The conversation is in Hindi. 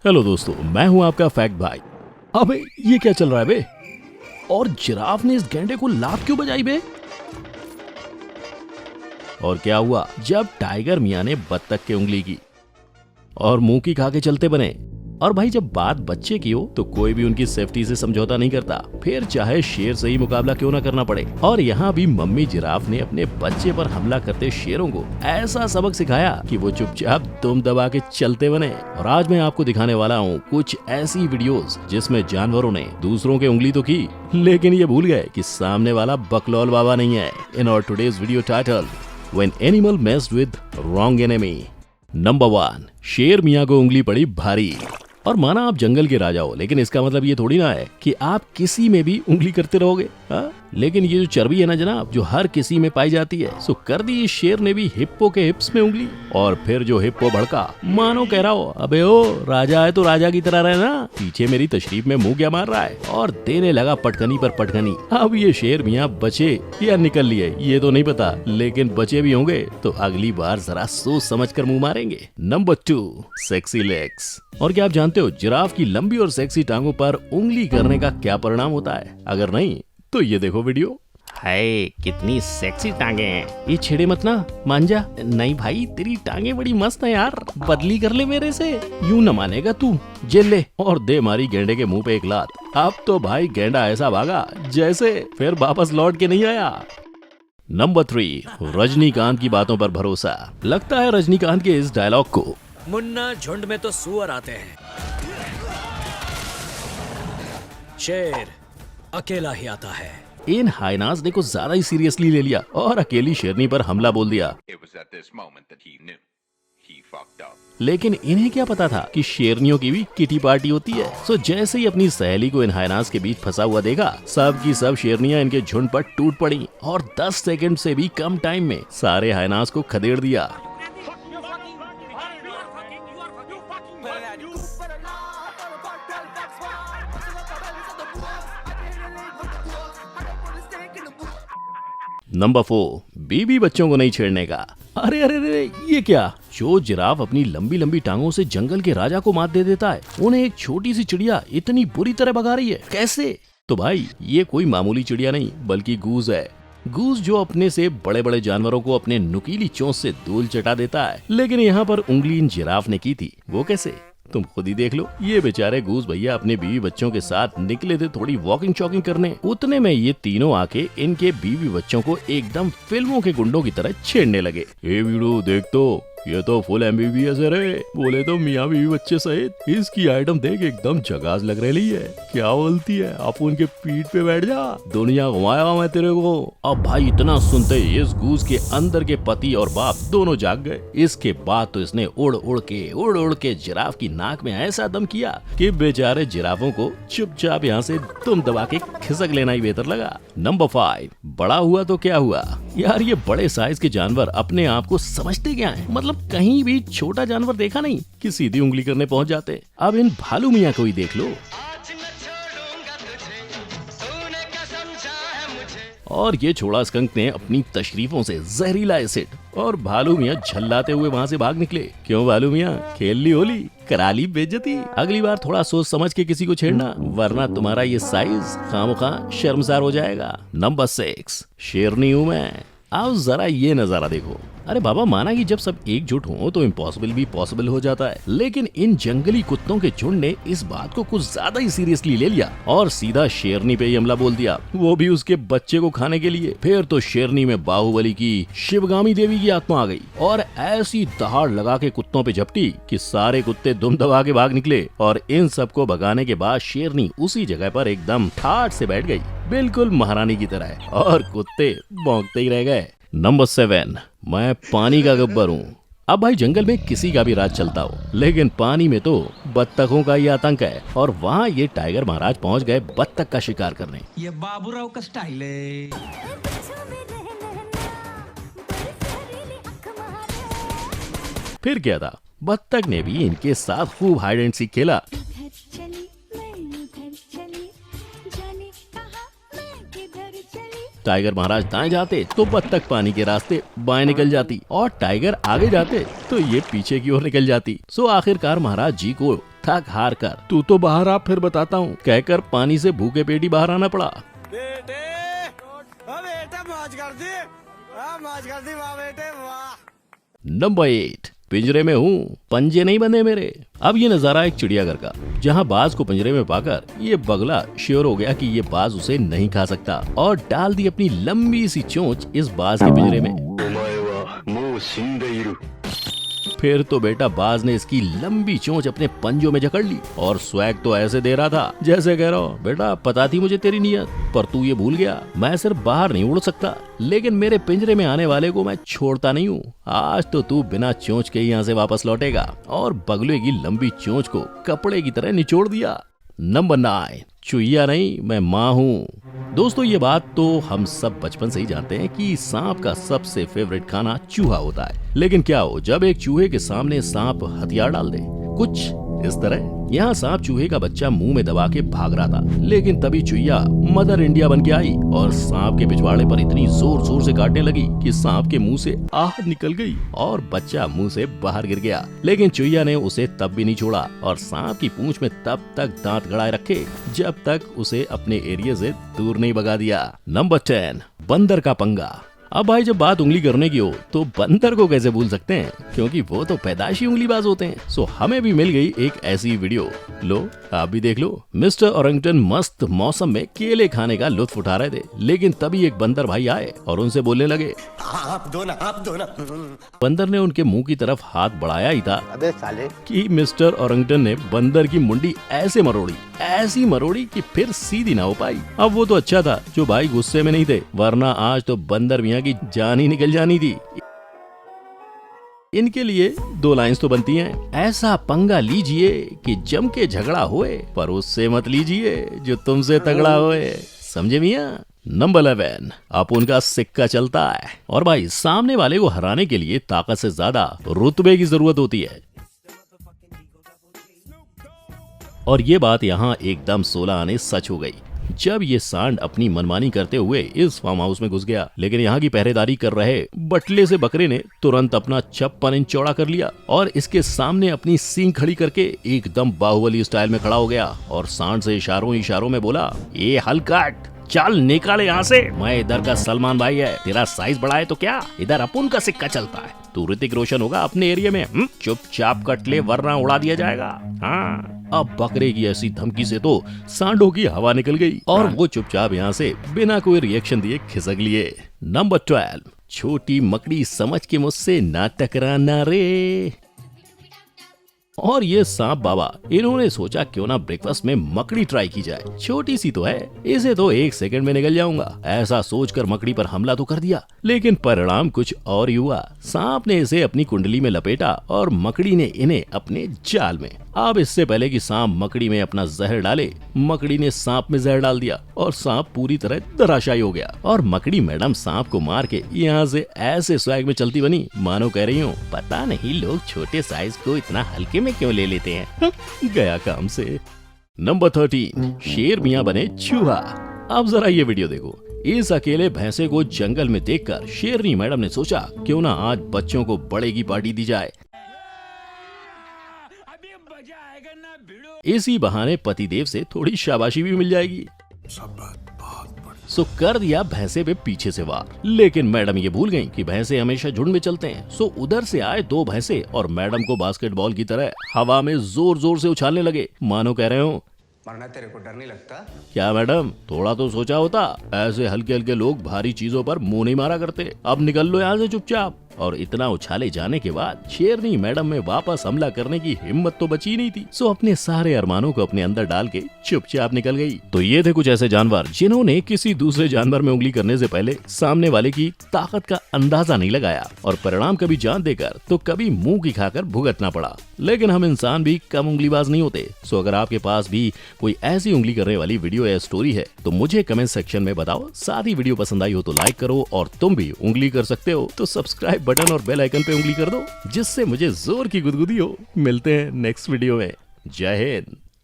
हेलो दोस्तों, मैं हूं आपका फैक्ट भाई। अबे ये क्या चल रहा है बे? और जिराफ ने इस गैंडे को लात क्यों बजाई बे? और क्या हुआ जब टाइगर मियां ने बत्तख के उंगली की और मुंह की खा के चलते बने? और भाई जब बात बच्चे की हो तो कोई भी उनकी सेफ्टी से समझौता नहीं करता, फिर चाहे शेर से ही मुकाबला क्यों ना करना पड़े। और यहाँ भी मम्मी जिराफ ने अपने बच्चे पर हमला करते शेरों को ऐसा सबक सिखाया कि वो चुपचाप दुम दबा के चलते बने। और आज मैं आपको दिखाने वाला हूँ कुछ ऐसी वीडियोस जिसमें जानवरों ने दूसरों के उंगली तो की, लेकिन ये भूल गए कि सामने वाला बकलौल बाबा नहीं है। In our today's video title, when animal messed with wrong enemy. Number 1, शेर मियाँ को उंगली पड़ी भारी। और माना आप जंगल के राजा हो, लेकिन इसका मतलब ये थोड़ी ना है कि आप किसी में भी उंगली करते रहोगे। लेकिन ये जो चर्बी है ना जनाब, जो हर किसी में पाई जाती है, सो कर दी इस शेर ने भी हिप्पो के हिप्स में उंगली। और फिर जो हिप्पो भड़का, मानो कह रहा हो अबे ओ राजा है तो राजा की तरह रहना, पीछे मेरी तशरीफ में मुंह क्या मार रहा है, और देने लगा पटकनी पर पटकनी। अब ये शेर मियाँ बचे या निकल लिए ये तो नहीं पता, लेकिन बचे भी होंगे तो अगली बार जरा सोच समझ कर मुंह मारेंगे। Number 2, sexy legs. और क्या आप जानते हो जिराफ की लंबी और सेक्सी टांगों पर उंगली करने का क्या परिणाम होता है? अगर नहीं तो ये देखो वीडियो। हाय कितनी सेक्सी टांगे हैं, ये छेड़े मत ना, मान जा। नहीं भाई तेरी टांगे बड़ी मस्त है यार, बदली कर ले मेरे से। यूं न मानेगा तू, जेल ले। और दे मारी गेंडे के मुंह पे एक लात। अब तो भाई गेंडा ऐसा भागा जैसे फिर वापस लौट के नहीं आया। नंबर 3, रजनीकांत की बातों पर भरोसा। लगता है रजनीकांत के इस डायलॉग को मुन्ना झुंड में तो सुअर आते हैं, शेर अकेला ही आता है। इन हाइनास ने कुछ ज्यादा ही सीरियसली ले लिया और अकेली शेरनी पर हमला बोल दिया। लेकिन इन्हें क्या पता था कि शेरनियों की भी किटी पार्टी होती है। सो जैसे ही अपनी सहेली को इन हाइनास के बीच फंसा हुआ देखा, सब की सब शेरनियां इनके झुंड पर टूट पड़ी और 10 सेकंड से भी कम टाइम में सारे हाइनास को खदेड़ दिया। नंबर 4, बीबी बच्चों को नहीं छेड़ने का। अरे अरे अरे ये क्या? जो जिराफ अपनी लंबी लंबी टांगों से जंगल के राजा को मात दे देता है, उन्हें एक छोटी सी चिड़िया इतनी बुरी तरह भगा रही है, कैसे? तो भाई ये कोई मामूली चिड़िया नहीं बल्कि गूज है। गूज जो अपने से बड़े बड़े जानवरों को अपने नुकीली चोंच से धूल चटा देता है। लेकिन यहाँ पर उंगली इन जिराफ ने की थी, वो कैसे? तुम खुद ही देख लो। ये बेचारे गूज भैया अपने बीवी बच्चों के साथ निकले थे थोड़ी वॉकिंग चॉकिंग करने, उतने में ये तीनों आके इनके बीवी बच्चों को एकदम फिल्मों के गुंडों की तरह छेड़ने लगे। ए वीडियो देख तो, ये तो फुल MBBS है रे। बोले तो मियाँ बीवी बच्चे सहित इसकी आइटम देख एकदम झकास लग रही है। क्या बोलती है, आप उनके पीठ पे बैठ जा, दुनिया घुमाया मैं तेरे को। अब भाई इतना सुनते इस गूज के अंदर के पति और बाप दोनों जाग गए। इसके बाद तो इसने उड़ उड़ के जिराफ की नाक में ऐसा दम किया कि बेचारे जिराफों को चुपचाप यहाँ से दुम दबा के खिसक लेना ही बेहतर लगा। नंबर 5, बड़ा हुआ तो क्या हुआ यार, ये बड़े साइज के जानवर अपने आप को समझते क्या है? मतलब कहीं भी छोटा जानवर देखा नहीं कि सीधी उंगली करने पहुंच जाते। अब इन भालू मियाँ को ही देख लो। और ये छोड़ा स्कंक ने अपनी तशरीफों से जहरीला एसिड, और भालू मियाँ झल्लाते हुए वहाँ से भाग निकले। क्यों भालू मियाँ, खेल ली होली, करा ली बेइज्जती। अगली बार थोड़ा सोच समझ के किसी को छेड़ना, वरना तुम्हारा ये साइज खामखा शर्मसार हो जाएगा। नंबर 6, शेरनी हूँ मैं। आओ जरा ये नजारा देखो। अरे बाबा, माना कि जब सब एकजुट हों तो इम्पॉसिबल भी पॉसिबल हो जाता है, लेकिन इन जंगली कुत्तों के झुंड ने इस बात को कुछ ज्यादा ही सीरियसली ले लिया और सीधा शेरनी पे ही हमला बोल दिया, वो भी उसके बच्चे को खाने के लिए। फिर तो शेरनी में बाहुबली की शिवगामी देवी की आत्मा आ गई और ऐसी दहाड़ लगा के कुत्तों पे झपटी कि सारे कुत्ते दुम दबा के भाग निकले। और इन सबको भगाने के बाद शेरनी उसी जगह पर एकदम ठाठ से बैठ गई, बिल्कुल महारानी की तरह, और कुत्ते भौंकते ही रह गए। नंबर 7, मैं पानी का गब्बर हूँ। अब भाई जंगल में किसी का भी राज चलता हो, लेकिन पानी में तो बत्तखों का ही आतंक है। और वहाँ ये टाइगर महाराज पहुँच गए बत्तख का शिकार करने। ये बाबूराव का स्टाइल है। फिर क्या था, बत्तख ने भी इनके साथ खूब हाइड एंड सीक खेला। टाइगर महाराज दाएं जाते तो बत्तख पानी के रास्ते बाएं निकल जाती, और टाइगर आगे जाते तो ये पीछे की ओर निकल जाती। सो आखिरकार महाराज जी को थक हार कर तू तो बाहर आ फिर बताता हूँ कहकर पानी से भूखे पेट ही बाहर आना पड़ा। बेटे मौज कर दी वाह बेटे वाह। नंबर 8, पिंजरे में हूँ पंजे नहीं बंधे मेरे। अब ये नजारा एक चिड़ियाघर का, जहाँ बाज को पिंजरे में पाकर ये बगला श्योर हो गया कि ये बाज उसे नहीं खा सकता और डाल दी अपनी लंबी सी चोंच इस बाज के पिंजरे में। फिर तो बेटा बाज ने इसकी लंबी चोंच अपने पंजों में जकड़ ली और स्वैग तो ऐसे दे रहा था जैसे कह रहा हो बेटा पता थी मुझे तेरी नियत, पर तू ये भूल गया मैं सिर्फ बाहर नहीं उड़ सकता लेकिन मेरे पिंजरे में आने वाले को मैं छोड़ता नहीं हूँ। आज तो तू बिना चोंच के यहाँ से वापस लौटेगा और बगले की लंबी चोंच को कपड़े की तरह निचोड़ दिया। नंबर 9, चुईया नहीं मैं माँ हूँ। दोस्तों ये बात तो हम सब बचपन से ही जानते हैं कि सांप का सबसे फेवरेट खाना चूहा होता है, लेकिन क्या हो जब एक चूहे के सामने सांप हथियार डाल दे कुछ इस तरह। यहाँ सांप चूहे का बच्चा मुंह में दबा के भाग रहा था, लेकिन तभी चुईया मदर इंडिया बन के आई और सांप के पिछवाड़े पर इतनी जोर जोर से काटने लगी कि सांप के मुंह से आह निकल गई और बच्चा मुंह से बाहर गिर गया। लेकिन चुईया ने उसे तब भी नहीं छोड़ा और सांप की पूंछ में तब तक दांत गड़ाए रखे जब तक उसे अपने एरिया से दूर नहीं भगा दिया। नंबर 10, बंदर का पंगा। अब भाई जब बात उंगली करने की हो तो बंदर को कैसे भूल सकते हैं, क्योंकि वो तो पैदाइशी उंगलीबाज होते हैं। सो हमें भी मिल गई एक ऐसी वीडियो, लो आप भी देख लो। मिस्टर ओरंगटन मस्त मौसम में केले खाने का लुत्फ उठा रहे थे, लेकिन तभी एक बंदर भाई आए और उनसे बोलने लगे आप दो ना। बंदर ने उनके मुंह की तरफ हाथ बढ़ाया ही था अबे साले कि मिस्टर ओरंगटन ने बंदर की मुंडी ऐसे मरोड़ी, ऐसी मरोड़ी कि फिर सीधी ना हो पाई। अब वो तो अच्छा था जो भाई गुस्से में नहीं थे, वरना आज तो बंदर मियां की जान ही निकल जानी थी। इनके लिए 2 लाइंस तो बनती हैं, ऐसा पंगा लीजिए कि जम के झगड़ा होए, पर उससे मत लीजिए जो तुमसे तगड़ा होए। समझे मियां? नंबर 11, अब उनका सिक्का चलता है और भाई सामने वाले को हराने के लिए ताकत से ज्यादा रुतबे की जरूरत होती है। और ये बात यहाँ एकदम 16 आने सच हो गई जब ये सांड अपनी मनमानी करते हुए इस फार्म हाउस में घुस गया। लेकिन यहाँ की पहरेदारी कर रहे बटले से बकरे ने तुरंत अपना 56 इंच चौड़ा कर लिया और इसके सामने अपनी सींग खड़ी करके एकदम बाहुबली स्टाइल में खड़ा हो गया और सांड से इशारों में बोला, ये हलकट चल निकाले यहाँ से, मैं इधर का सलमान भाई है, तेरा साइज बड़ा है तो क्या, इधर अपन का सिक्का चलता है, तू ऋतिक रोशन होगा अपने एरिया में, चुपचाप कट ले वरना उड़ा दिया जाएगा। हाँ। अब बकरे की ऐसी धमकी से तो सांडों की हवा निकल गई और वो चुपचाप यहाँ से बिना कोई रिएक्शन दिए खिसक लिए। नंबर 12, छोटी मकड़ी समझ के मुझसे ना टकराना रे। और ये सांप बाबा इन्होंने सोचा क्यों ना ब्रेकफास्ट में मकड़ी ट्राई की जाए, छोटी सी तो है, इसे तो 1 सेकंड में निकल जाऊंगा। ऐसा सोचकर मकड़ी पर हमला तो कर दिया, लेकिन परिणाम कुछ और ही हुआ। सांप ने इसे अपनी कुंडली में लपेटा और मकड़ी ने इन्हें अपने जाल में। अब इससे पहले कि सांप मकड़ी में अपना जहर डाले, मकड़ी ने सांप में जहर डाल दिया और सांप पूरी तरह धराशायी हो गया। और मकड़ी मैडम सांप को मार के यहाँ से ऐसे स्वैग में चलती बनी मानो कह रही हूँ, पता नहीं लोग छोटे साइज को इतना हल्के में क्यों ले लेते हैं। गया काम से। नंबर 13, शेर मियाँ बने चूहा। अब जरा ये वीडियो देखो। इस अकेले भैंसे को जंगल में देखकर शेरनी मैडम ने सोचा क्यों ना आज बच्चों को बड़े की पार्टी दी जाए। इसी बहाने पतिदेव से थोड़ी शाबाशी भी मिल जाएगी। सो कर दिया भैंसे पे पीछे से वार, लेकिन मैडम ये भूल गयी कि भैंसे हमेशा झुंड में चलते हैं। सो उधर से आए 2 भैंसे और मैडम को बास्केटबॉल की तरह हवा में जोर जोर से उछालने लगे मानो कह रहे हो, वरना तेरे को डर नहीं लगता क्या मैडम थोड़ा तो सोचा होता, ऐसे हल्के हल्के लोग भारी चीजों पर मुंह नहीं मारा करते, अब निकल लो यहाँ से चुपचाप। और इतना उछाले जाने के बाद शेरनी मैडम में वापस हमला करने की हिम्मत तो बची नहीं थी। सो अपने सारे अरमानों को अपने अंदर डाल के चुपचाप निकल गई। तो ये थे कुछ ऐसे जानवर जिन्होंने किसी दूसरे जानवर में उंगली करने से पहले सामने वाले की ताकत का अंदाजा नहीं लगाया और परिणाम कभी जान देकर तो कभी मुंह की खाकर भुगतना पड़ा। लेकिन हम इंसान भी कम उंगलीबाज नहीं होते। सो अगर आपके पास भी कोई ऐसी उंगली करने वाली वीडियो या स्टोरी है तो मुझे कमेंट सेक्शन में बताओ। साथ ही वीडियो पसंद आई हो तो लाइक करो और तुम भी उंगली कर सकते हो तो सब्सक्राइब बटन और बेल आइकन पे उंगली कर दो जिससे मुझे जोर की गुदगुदी हो। मिलते हैं नेक्स्ट वीडियो में। जय हिंद।